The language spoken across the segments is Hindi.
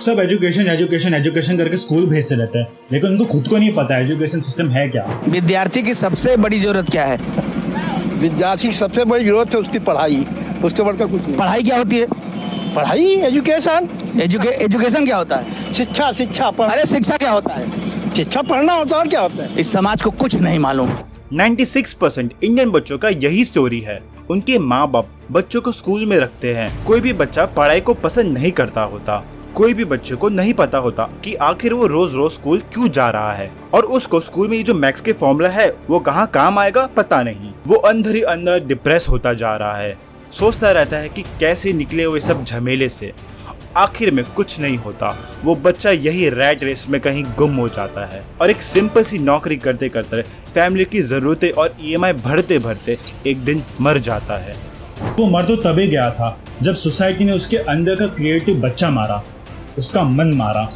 सब एजुकेशन एजुकेशन एजुकेशन करके स्कूल भेजते रहते हैं, लेकिन उनको खुद को नहीं पता एजुकेशन सिस्टम है क्या। विद्यार्थी की सबसे बड़ी जरूरत क्या है? विद्यार्थी की सबसे बड़ी जरूरत है उसकी पढ़ाई, उससे बढ़कर कुछ नहीं। पढ़ाई क्या होती है? पढ़ाई एजुकेशन। एजुकेशन क्या होता है? शिक्षा अरे शिक्षा क्या होता है? शिक्षा पढ़ना होता है और क्या होता है। इस समाज को कुछ नहीं मालूम। 96% इंडियन बच्चों का यही स्टोरी है। उनके माँ बाप बच्चों को स्कूल में रखते हैं। कोई भी बच्चा पढ़ाई को पसंद नहीं करता होता। कोई भी बच्चे को नहीं पता होता कि आखिर वो रोज रोज स्कूल क्यों जा रहा है, और उसको स्कूल में ये जो मैथ्स के फॉर्मूला है वो कहाँ काम आएगा पता नहीं। वो अंदर ही अंदर डिप्रेस होता जा रहा है, सोचता रहता है कि कैसे निकले हुए सब झमेले से। आखिर में कुछ नहीं होता। वो बच्चा यही रैट रेस में कहीं गुम हो जाता है और एक सिंपल सी नौकरी करते करते फैमिली की जरूरतें और EMI भरते भरते एक दिन मर जाता है। वो मर तो तभी गया था जब सोसाइटी ने उसके अंदर का क्रिएटिव बच्चा मारा, उसका मन मारा।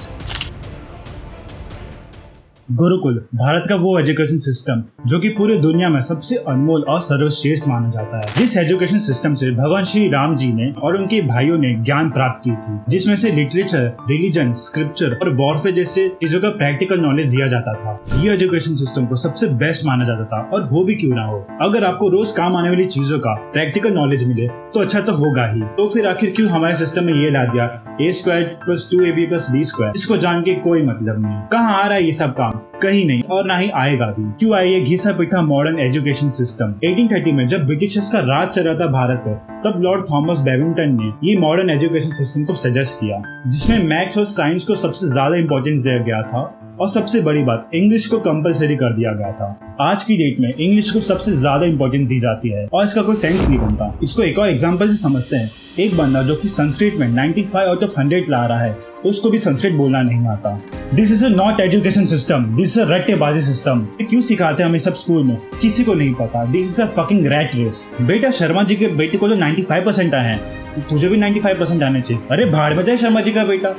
गुरुकुल भारत का वो एजुकेशन सिस्टम जो कि पूरी दुनिया में सबसे अनमोल और सर्वश्रेष्ठ माना जाता है। जिस एजुकेशन सिस्टम से भगवान श्री राम जी ने और उनके भाइयों ने ज्ञान प्राप्त की थी, जिसमें से लिटरेचर, रिलीजन, स्क्रिप्चर और वॉरफेयर जैसे चीजों का प्रैक्टिकल नॉलेज दिया जाता था। ये एजुकेशन सिस्टम को सबसे बेस्ट माना जाता था, और हो भी क्यों ना हो। अगर आपको रोज काम आने वाली चीजों का प्रैक्टिकल नॉलेज मिले तो अच्छा तो होगा ही। तो फिर आखिर क्यों हमारे सिस्टम में ये ला दिया A² + 2AB + B²? इसको जान के कोई मतलब नहीं। कहाँ आ रहा है ये सब काम? कहीं नहीं, और ना ही आएगा भी। क्यों आई ये घिसा पिटा मॉडर्न एजुकेशन सिस्टम? 1830 में जब ब्रिटिशर्स का राज चल रहा था भारत पे, तब लॉर्ड थॉमस बेबिंगटन ने ये मॉडर्न एजुकेशन सिस्टम को सजेस्ट किया, जिसमें मैथ्स और साइंस को सबसे ज्यादा इंपॉर्टेंस दिया गया था, और सबसे बड़ी बात इंग्लिश को कंपलसरी कर दिया गया था। आज की डेट में इंग्लिश को सबसे ज्यादा इंपॉर्टेंस दी जाती है और इसका कोई सेंस नहीं बनता। इसको एक और एग्जांपल से समझते हैं। एक बंदा जो कि संस्कृत में 95 आउट ऑफ 100 ला रहा है, उसको भी संस्कृत बोलना नहीं आता। This is not education system, this is रट्टेबाजी सिस्टम। क्यों सिखाते हैं हमें सब स्कूल में? किसी को नहीं पता। This is a fucking rat race. बेटा शर्मा जी के बेटे को तो 95% आए हैं, तो तुझे भी 95% आने चाहिए। अरे भाड़ में जाए शर्मा जी का बेटा।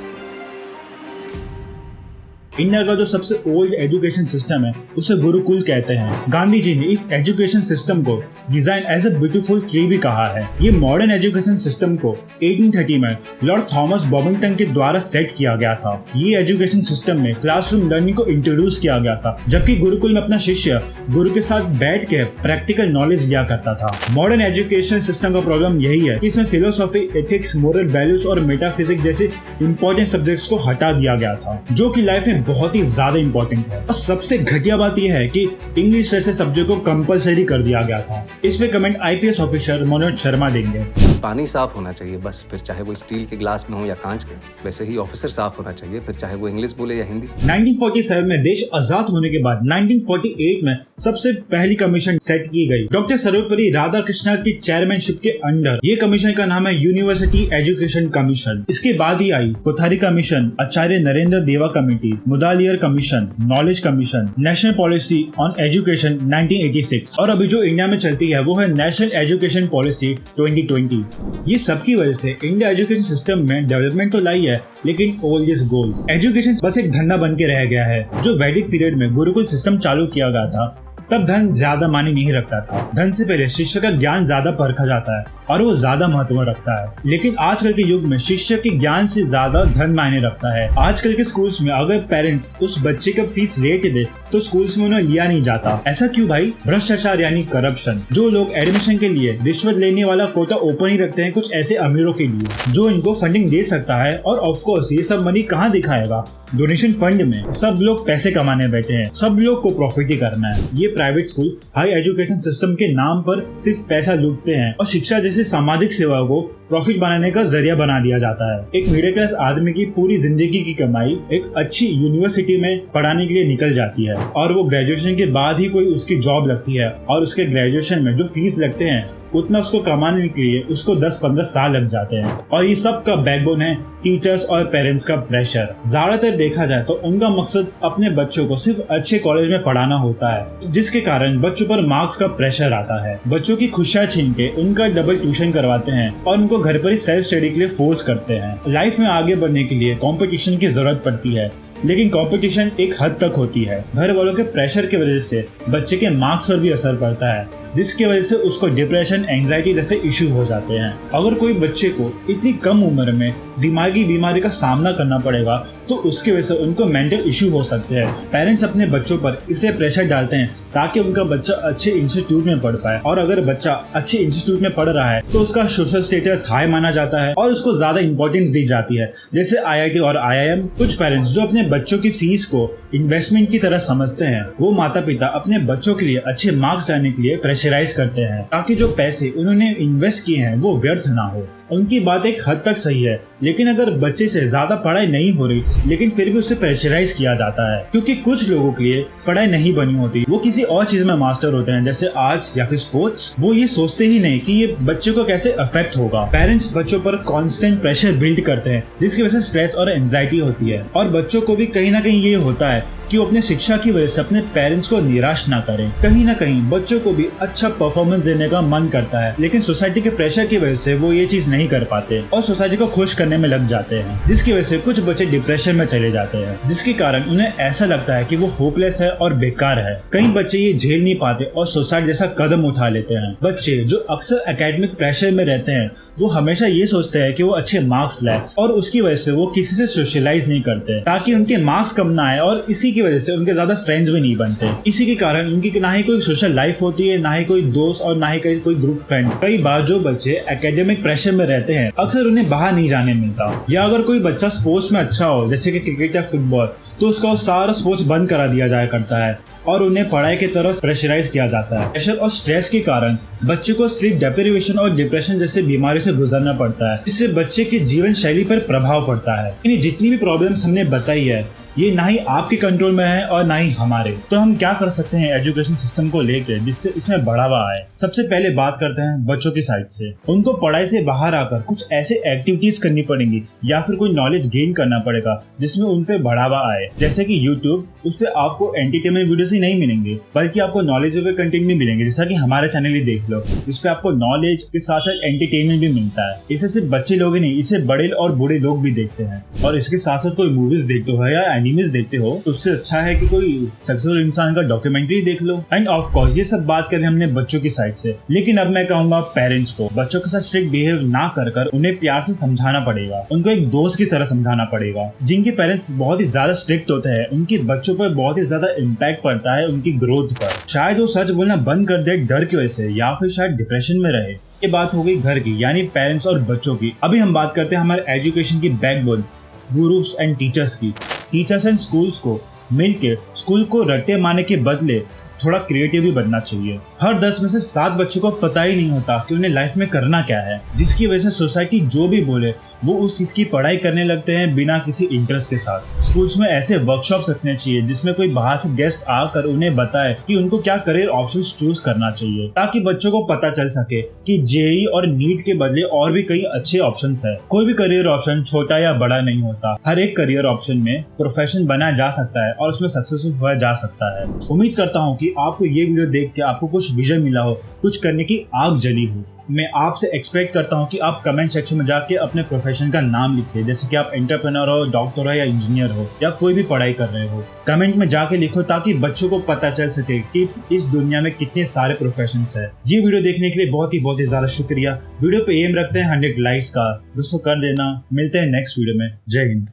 इंडिया का जो सबसे ओल्ड एजुकेशन सिस्टम है उसे गुरुकुल कहते हैं। गांधी जी ने इस एजुकेशन सिस्टम को design as a beautiful tree भी कहा है। ये मॉडर्न एजुकेशन सिस्टम को 1830 में लॉर्ड थॉमस बेबिंगटन के द्वारा सेट किया गया था। ये एजुकेशन सिस्टम में क्लासरूम लर्निंग को इंट्रोड्यूस किया गया था, जबकि गुरुकुल में अपना शिष्य गुरु के साथ बैठ के प्रैक्टिकल नॉलेज लिया करता था। मॉडर्न एजुकेशन सिस्टम का प्रॉब्लम यही है कि इसमें फिलोसॉफी, एथिक्स, मोरल वैल्यूज और मेटाफिजिक्स जैसे इंपॉर्टेंट सब्जेक्ट्स को हटा दिया गया था, जो कि लाइफ में बहुत ही ज्यादा इंपॉर्टेंट है। और सबसे घटिया बात यह है कि इंग्लिश जैसे सब्जेक्ट को कंपलसरी कर दिया गया था। इस पे comment IPS officer Manoj Sharma देंगे। पानी साफ होना चाहिए बस, फिर चाहे वो स्टील के ग्लास में हो या कांच के। वैसे ही ऑफिसर साफ होना चाहिए, फिर चाहे वो इंग्लिश बोले या हिंदी। 1947 में देश आजाद होने के बाद 1948 में सबसे पहली कमीशन सेट की गई डॉक्टर सर्वपल्ली राधाकृष्णन की चेयरमैनशिप के अंडर। ये कमीशन का नाम है यूनिवर्सिटी एजुकेशन कमीशन। इसके बाद ही आई कोठारी कमीशन, आचार्य नरेंद्र देवा committee, Mudaliar commission, knowledge commission, national policy on education 1986, और अभी जो इंडिया में चलती है वो है नेशनल एजुकेशन पॉलिसी 2020। ये सबकी वजह से इंडिया एजुकेशन सिस्टम में डेवलपमेंट तो लाई है, लेकिन ओल्ड इज गोल्ड। एजुकेशन बस एक धंधा बन के रह गया है। जो वैदिक पीरियड में गुरुकुल सिस्टम चालू किया गया था, तब धन ज्यादा मायने नहीं रखता था। धन से पहले शिष्य का ज्ञान ज्यादा परखा जाता है और वो ज्यादा महत्व रखता है। लेकिन आजकल के युग में शिष्य के ज्ञान से ज्यादा धन मायने रखता है। आजकल के स्कूल्स में अगर पेरेंट्स उस बच्चे का फीस लेके दे तो स्कूल्स में उन्हें लिया नहीं जाता। ऐसा क्यों भाई? भ्रष्टाचार यानी करप्शन। जो लोग एडमिशन के लिए रिश्वत लेने वाला कोटा ओपन ही रखते हैं कुछ ऐसे अमीरों के लिए, जो इनको फंडिंग दे सकता है। और ऑफ कोर्स ये सब मनी कहाँ दिखाएगा? डोनेशन फंड में। सब लोग पैसे कमाने बैठे हैं, सब लोग को प्रॉफिट ही करना है। ये private school high education system के नाम पर सिर्फ पैसा लूटते हैं और शिक्षा जैसे सामाजिक सेवा को प्रॉफिट बनाने का जरिया बना दिया जाता है। एक मिडिल क्लास आदमी की पूरी जिंदगी की कमाई एक अच्छी यूनिवर्सिटी में पढ़ाने के लिए निकल जाती है, और वो ग्रेजुएशन के बाद ही कोई उसकी जॉब लगती है, और उसके ग्रेजुएशन में जो फीस लगते हैं उतना उसको कमाने के लिए उसको 10-15 साल लग जाते हैं। और ये सब का बैकबोन है टीचर्स और पेरेंट्स का प्रेशर। ज्यादातर देखा जाए तो उनका मकसद अपने बच्चों को सिर्फ अच्छे कॉलेज में पढ़ाना होता है, जिसके कारण बच्चों पर मार्क्स का प्रेशर आता है। बच्चों की खुशियां छीन के उनका डबल ट्यूशन करवाते हैं और उनको घर पर ही सेल्फ स्टडी के लिए फोर्स करते हैं। लाइफ में आगे बढ़ने के लिए कंपटीशन की जरूरत पड़ती है, लेकिन कंपटीशन एक हद तक होती है। घर वालों के प्रेशर की वजह से बच्चे के मार्क्स पर भी असर पड़ता है। जिसकी वजह से उसको डिप्रेशन, एंजाइटी जैसे इश्यू हो जाते हैं। अगर कोई बच्चे को इतनी कम उम्र में दिमागी बीमारी का सामना करना पड़ेगा तो उसकी वजह से उनको मेंटल इश्यू हो सकते हैं। पेरेंट्स अपने बच्चों पर इसे प्रेशर डालते हैं ताकि उनका बच्चा अच्छे इंस्टीट्यूट में पढ़ पाए, और अगर बच्चा अच्छे इंस्टीट्यूट में पढ़ रहा है तो उसका सोशल स्टेटस हाई माना जाता है और उसको ज्यादा इंपॉर्टेंस दी जाती है, जैसे IIT और IIM। कुछ पेरेंट्स जो अपने बच्चों की फीस को इन्वेस्टमेंट की तरह समझते हैं, वो माता पिता अपने बच्चों के लिए अच्छे मार्क्स लाने के लिए प्रेशराइज करते हैं ताकि जो पैसे उन्होंने इन्वेस्ट किए हैं वो व्यर्थ ना हो। उनकी बात एक हद तक सही है, लेकिन अगर बच्चे से ज्यादा पढ़ाई नहीं हो रही लेकिन फिर भी उसे प्रेशराइज किया जाता है, क्योंकि कुछ लोगों के लिए पढ़ाई नहीं बनी होती, वो किसी और चीज में मास्टर होते हैं जैसे आर्ट्स या फिर स्पोर्ट्स। वो ये सोचते ही नहीं कि ये बच्चे को कैसे अफेक्ट होगा। पेरेंट्स बच्चों पर कांस्टेंट प्रेशर बिल्ड करते हैं जिसकी वजह से स्ट्रेस और एंजाइटी होती है, और बच्चों को भी कहीं ना कहीं ये होता है कि वो अपने शिक्षा की वजह से अपने पेरेंट्स को निराश ना करें। कहीं ना कहीं बच्चों को भी अच्छा परफॉर्मेंस देने का मन करता है, लेकिन सोसाइटी के प्रेशर की वजह से वो ये चीज नहीं कर पाते और सोसाइटी को खुश करने में लग जाते हैं, जिसकी वजह से कुछ बच्चे डिप्रेशन में चले जाते हैं, जिसके कारण उन्हें ऐसा लगता है कि वो होपलेस है और बेकार है। कई बच्चे ये झेल नहीं पाते और सुसाइड जैसा कदम उठा लेते हैं। बच्चे जो अक्सर एकेडमिक प्रेशर में रहते हैं वो हमेशा ये सोचते हैं कि वो अच्छे मार्क्स लाए, और उसकी वजह से वो किसी से सोशलाइज नहीं करते ताकि उनके मार्क्स कम ना आए, और इसी की वजह से उनके ज्यादा फ्रेंड्स भी नहीं बनते। इसी के कारण उनकी ना ही कोई सोशल लाइफ होती है, ना ही कोई दोस्त और ना ही कोई ग्रुप फ्रेंड। कई बार जो बच्चे एकेडमिक प्रेशर में रहते हैं अक्सर उन्हें बाहर नहीं जाने मिलता, या अगर कोई बच्चा स्पोर्ट्स में अच्छा हो जैसे कि क्रिकेट या फुटबॉल तो उसका सारा स्पोर्ट्स बंद करा दिया जाया करता है और उन्हें पढ़ाई की तरफ प्रेशराइज किया जाता है। प्रेशर और स्ट्रेस के कारण बच्चे को स्लीप डेप्रिवेशन और डिप्रेशन जैसे बीमारी से गुजरना पड़ता है, जिससे बच्चे की जीवन शैली पर प्रभाव पड़ता है। इन जितनी भी प्रॉब्लम्स हमने बताई है ये ना ही आपके कंट्रोल में है और ना ही हमारे। तो हम क्या कर सकते हैं एजुकेशन सिस्टम को लेकर जिससे इसमें बढ़ावा आए? सबसे पहले बात करते हैं बच्चों की साइड से। उनको पढ़ाई से बाहर आकर कुछ ऐसे एक्टिविटीज करनी पड़ेंगी या फिर कोई नॉलेज गेन करना पड़ेगा जिसमें उन पे बढ़ावा आए, जैसे कि यूट्यूब। उस पर आपको एंटरटेनमेंट वीडियोस ही नहीं मिलेंगे बल्कि आपको नॉलेजेबल कंटेंट भी मिलेंगे, जैसा कि हमारा चैनल ही देख लो, इस पे आपको नॉलेज के साथ साथ एंटरटेनमेंट भी मिलता है। इसे सिर्फ बच्चे लोग ही नहीं, इसे बड़े और बूढ़े लोग भी देखते हैं, और इसके साथ साथ कोई मूवीज देखते हो या एनिमेस देखते हो तो उससे अच्छा है कि कोई सक्सेसफुल इंसान का डॉक्यूमेंट्री देख लो। एंड ऑफ कोर्स ये सब बात करें हमने बच्चों की साइड से, लेकिन अब मैं कहूंगा पेरेंट्स को बच्चों के साथ स्ट्रिक्ट बिहेव ना कर उन्हें प्यार से समझाना पड़ेगा, उनको एक दोस्त की तरह समझाना पड़ेगा। जिनके पेरेंट्स बहुत ही ज्यादा स्ट्रिक्ट होते हैं उनके बच्चों पर बहुत ही ज्यादा इम्पैक्ट पड़ता है उनकी ग्रोथ पर। शायद वो सच बोलना बंद कर दे डर की वजह से, या फिर शायद डिप्रेशन में रहे। ये बात हो गई घर की, यानी पेरेंट्स और बच्चों की। अभी हम बात करते हैं हमारे एजुकेशन की बैकबोन गुरुस एंड टीचर्स की। टीचर्स एंड स्कूल्स को मिलके स्कूल को रट्टे मारने के बदले थोड़ा क्रिएटिव भी बनना चाहिए। हर 10 में से 7 बच्चों को पता ही नहीं होता कि उन्हें लाइफ में करना क्या है, जिसकी वजह से सोसाइटी जो भी बोले वो उस चीज की पढ़ाई करने लगते हैं बिना किसी इंटरेस्ट के साथ। स्कूल्स में ऐसे वर्कशॉप्स रखने चाहिए जिसमें कोई बाहर से गेस्ट आकर उन्हें बताए कि उनको क्या करियर ऑप्शंस चूज करना चाहिए, ताकि बच्चों को पता चल सके कि जेईई और नीट के बदले और भी कई अच्छे ऑप्शंस है। कोई भी करियर ऑप्शन छोटा या बड़ा नहीं होता, हर एक करियर ऑप्शन में प्रोफेशन बनाया जा सकता है और उसमें सक्सेसफुल हुआ जा सकता है। उम्मीद करता हूँ कि आपको ये वीडियो देख के आपको कुछ विजन मिला हो, कुछ करने की आग जली हो। मैं आपसे एक्सपेक्ट करता हूं कि आप कमेंट सेक्शन में जाके अपने प्रोफेशन का नाम लिखिए, जैसे कि आप एंटरप्रेन्योर हो, डॉक्टर हो या इंजीनियर हो या कोई भी पढ़ाई कर रहे हो। कमेंट में जाके लिखो ताकि बच्चों को पता चल सके कि इस दुनिया में कितने सारे प्रोफेशंस है। ये वीडियो देखने के लिए बहुत ही ज्यादा शुक्रिया। वीडियो पे एम रखते हैं 100 लाइक्स का, दोस्तों कर देना। मिलते हैं नेक्स्ट वीडियो में। जय हिंद।